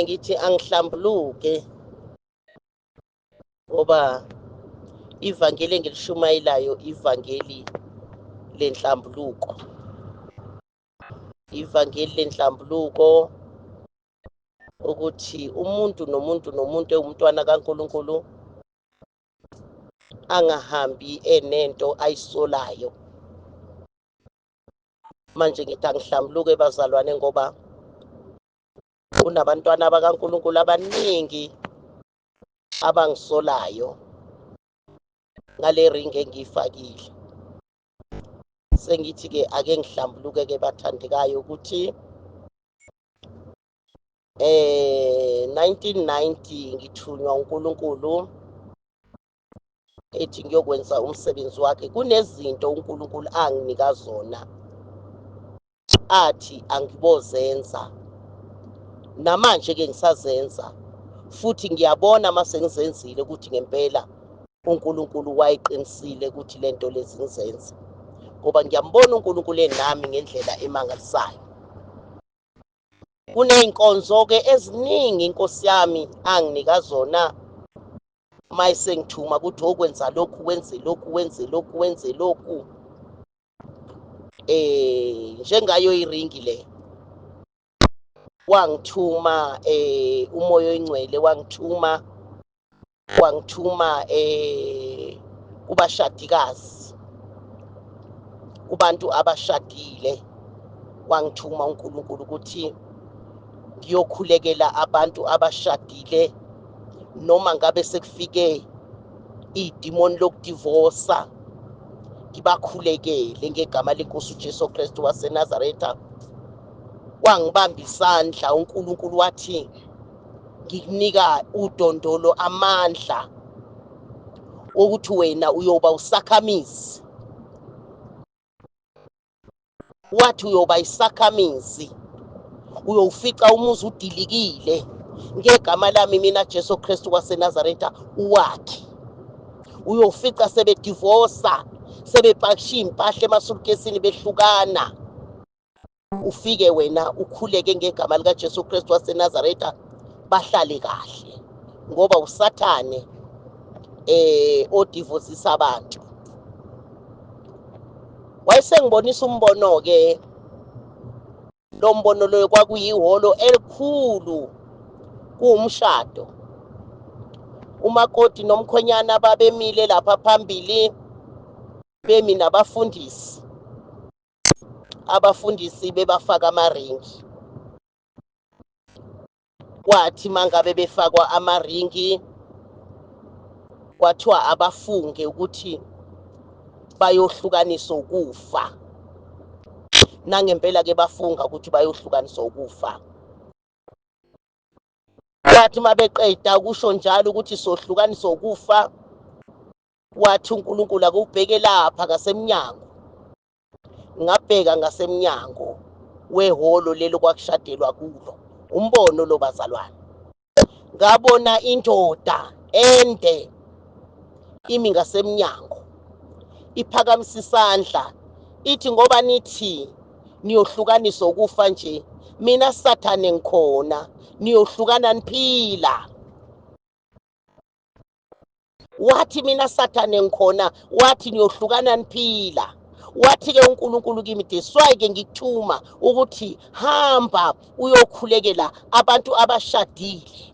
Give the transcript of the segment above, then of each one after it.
ngithi angihlambuluke ngoba ivangeli engilishumayelayo ivangeli lenhlambuluko. Ivangeli lenhlambuluko ukuthi umuntu nomuntu ewumntwana kaNkulunkulu angahambi enento ayisolayo. Manje ngithi angihlambuluke bazalwane ngoba kunabantwana bakaNkulunkulu abaningi abangisolayo ngale ring engiyifakile. Sengithi ke ake ngihlambuluke ke bathandekayo ukuthi 1990 ngithunywa uNkulunkulu ethi ngiyokwenza umsebenzi wakhe. Kunezinto uNkulunkulu anginika zona athi angibozenza, namanje ke ngisazenza, futhi ngiyabona mase ngizenzile ukuthi ngempela uNkulunkulu wayiqinisile ukuthi lento lezi ngizenza, ngoba ngiyambona uNkulunkulu enami ngendlela emangalisayo. Kuney'nkonzo ke eziningi inkosi yami anginika zona mayesengithuma ukuthi okwenza lokhu, wenze lokhu, wenze lokhu, wenze lokhu. Njengayo iringi le wangithuma umoya oyingcwele wangithuma kubashadikazi, kubantu abashadile. Wangithuma uNkulunkulu ukuthi ngiyokhulekela abantu abashadile, noma ngabe sekufike idimoni lokudivosa, ngibakhulekele ngegama lenkosi uJesu Kristu waseNazaretha. Wangibamba isandla uNkulunkulu wathi ngikunika udondolo amandla ukuthi wena uyoba usakhamizi. Wathi uyoba isakhamizi, uyowufica umuzi udilikile ngegama lami mina Jesu Kristu waseNazaretha uwakhe. Uyowufica sebedivosa, sebepakisha impahla emasulukesini behlukana. Ufike wena ukhuleke ngegama lika Jesu Kristu waseNazaretha bahlale kahle, ngoba usathane odivosisa abantu. Wayesengibonisa umbono ke, lo mbono loyo kwakuyihholo elikhulu, kuwumshado. Umakoti nomkhonyana babemile lapha phambili, bemi nabafundisi. Abafundisi bebafaka amaringi. Kwathi mangabe befakwa amaringi, kwathiwa abafunge ukuthi bayohlukaniswa ukufa. Nangempela ke bafunga ukuthi bayohlukaniswa ukufa. Kwathi mabeqeda kusho njalo ukuthi sohlukaniswa ukufa, wathi uNkulunkulu akubheke lapha ngasemnyango. Ngabheka ngasemnyango wehholo lelo kwakushadelwa kulo. Umbono lo bazalwane. Ngabona indoda ende imi ngasemnyango, iphakamisa isandla, ithi ngoba nithi niyohlukaniswa ukufa nje, mina Sathane ngikhona, niyohlukana niphila. Wathi mina Sathane ngikhona, wathi niyohlukana niphila. Wathi ke uNkulunkulu kimi, deswaye ke ngikuthuma ukuthi hamba uyokhulekela abantu abashadile.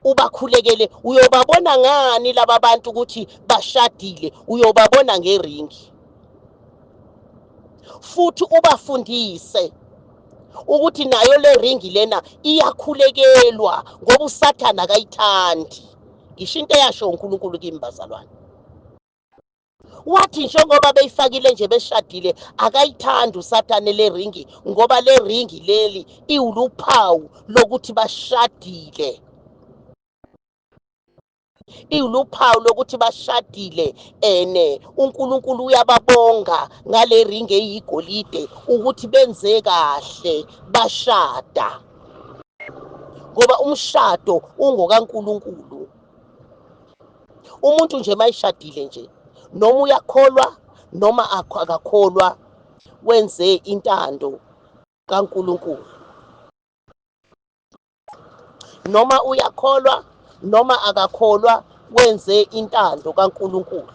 Ubakhulekele, uyobabona ngani laba bantu ukuthi bashadile? Uyobabona ngeringi. Futhi ubafundise ukuthi nayo le ringi lena iyakhulekelwa ngoba uSathane akayithandi. Ngisho into eyasho uNkulunkulu kimi bazalwane. Wathi njengoba beyifakile nje beshadile, akayithandi uSathane le ringi, ngoba le ringi leli iwuluphawu lokuthi bashadile. Iwuluphawu lokuthi bashadile. uNkulunkulu uyababonga ngale ringi eyigolide ukuthi benze kahle bashada, ngoba umshado ungokaNkulunkulu. Umuntu nje mayishadile nje, noma uyakholwa noma akakholwa, wenze intando kaNkulunkulu. noma uyakholwa noma akakholwa wenze intando kaNkulunkulu.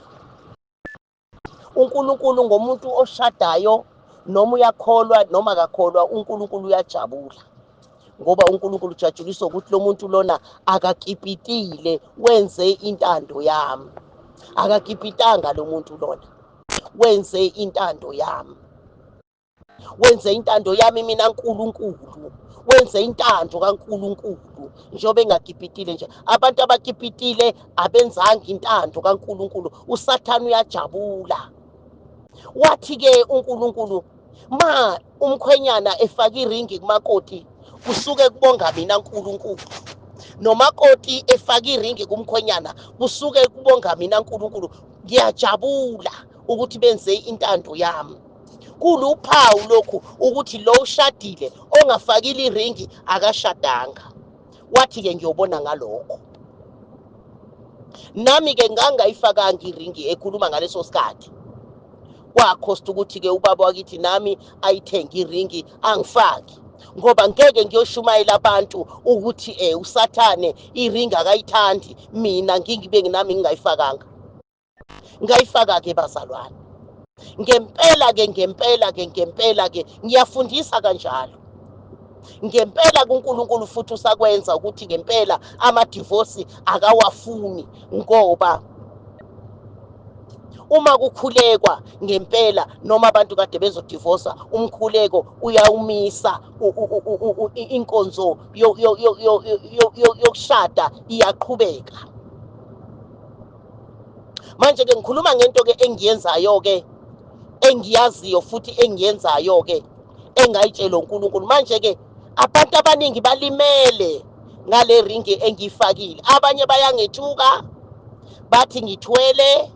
uNkulunkulu ngomuntu oshadayo, noma uyakholwa noma akakholwa, uNkulunkulu uyajabula, ngoba uNkulunkulu ujajuliswa ukuthi lo muntu lona akakipitile, wenze intando yami. Akakipitanga lo muntu lona, wenze intando yami. Wenze intando yami mina Nkulunkulu, wenze intando kaNkulunkulu, njengoba engakipitile nje. Abantu abakipitile abenzanga intando kaNkulunkulu, uSathane uyajabula. Wathi-ke uNkulunkulu, ma umkhwenyana efaka iringi kumakoti, kusuke kubonga mina Nkulunkulu. Nomakoti efaka iringi kumkhwenyana, kusuke kubonga mina Nkulunkulu. Ngiyajabula ukuthi benze intando yami. Kuluphawu lokhu ukuthi lo ushadile, ongafakile iringi akashadanga. Wathi-ke ngiyobona ngalokho. Nami-ke ngangayifakanga iringi ekhuluma ngaleso sikhathi. Kwakhosta ukuthi-ke ubaba wakithi nami ayithenge iringi angifaki, ngoba ngeke ngiyoshumayela abantu ukuthi uSathane iringi akayithandi, mina ngingibe nami ngingayifakanga. Ngayifaka-ke bazalwane. Ngempela-ke ngiyafundisa kanjalo. Ngempela kuNkulunkulu futhi usakwenza ukuthi ngempela amadivosi akawafuni, ngoba uma kukhulekwa ngempela noma abantu kade bezodivosa, umkhuleko uyawumisa inkonzo yokushada iyaqhubeka. Manje-ke ngikhuluma ngento-ke engiyenzayo-ke, engiyaziyo futhi engiyenzayo-ke, engayitshela uNkulunkulu. Manje-ke abantu abaningi balimele ngale ringi engiyifakile. Abanye bayangethuka bathi ngithwele,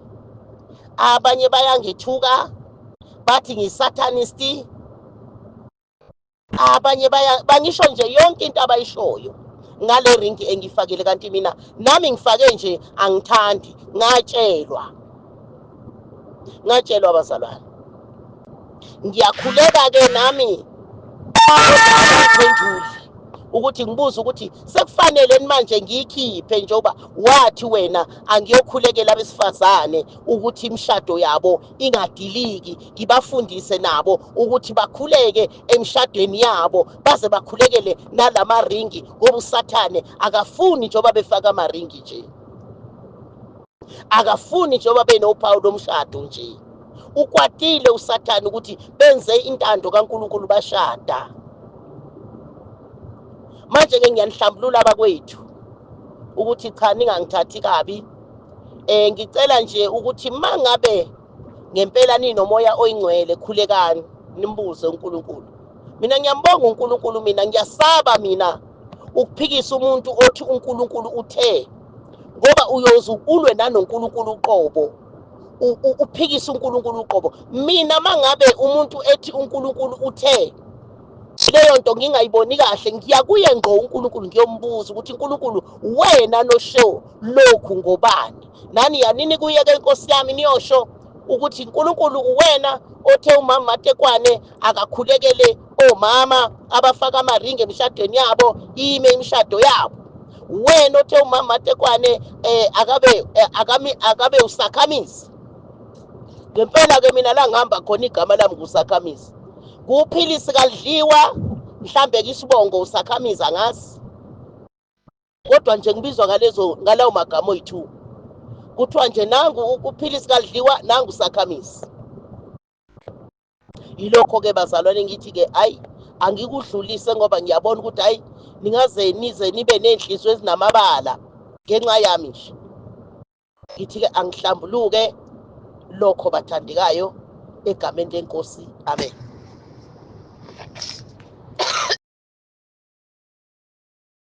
abanye bayangethuka bathi ngisathanisti, abanye bangisho nje yonke into abayishoyo ngale ringi engiyifakile, kanti mina nami ngifake nje angithandi. Ngatshelwa bazalwane. Ngiyakhuleka-ke nami ngiphendule ukuthi ngibuze ukuthi sekufanele manje ngiyikhiphe, njengoba wathi wena angiyokhulekela abesifazane ukuthi imishado yabo ingadiliki, ngibafundise nabo ukuthi bakhuleke emshadweni yabo, baze bakhulekele nalamaringi, ngoba uSathane akafuni njengoba befaka amaringi nje, akafuni njengoba benophawu lomshado nje. Ukwatile uSathane ukuthi benze intando kaNkulunkulu bashada. Manje-ke ngiyanihlambulula abakwethu ukuthi cha, ningangithathi kabi. Ngicela nje ukuthi mangabe ngempela ninomoya oyingcwele, khulekani nimbuze uNkulunkulu. Mina ngiyambonga uNkulunkulu, mina ngiyasaba mina ukuphikisa umuntu othi uNkulunkulu uthe, ngoba uyoze ulwe nanoNkulunkulu uqobo, uphikisa uNkulunkulu uqobo. Mina mangabe umuntu ethi uNkulunkulu uthe, leyo nto ngingayiboni kahle, ngiya kuye ngqo uNkulunkulu ngiyombuza ukuthi uNkulunkulu, wena nosho lokhu ngobani? Nani yanini kuye-ke Nkosi yami niyosho ukuthi uNkulunkulu uwena othe umama Matekwane akakhulekele omama abafaka amaringi emishadweni yabo, ime imishado yabo. Wena othe umama Matekwane akabe usakhamisi. Ngempela-ke mina la ngihamba khona igama lami nguSakhamisi. Kuphilisi kalidliwa, mhlambe-ke isibongo uSakhamizi angazi, kodwa nje ngibizwa ngalawo magama oyi-2. Kuthiwa nje nangu ukuphilisi kalidliwa, nangu uSakhamizi. Yilokho-ke bazalwane ngithi-ke hayi, angikudlulise ngoba ngiyabona ukuthi hayi, ningaze nize nibe nenhliziyo ezinamabala ngenxa yami nje. Ngithi-ke angihlambuluke lokho bathandekayo, egameni leNkosi, amen.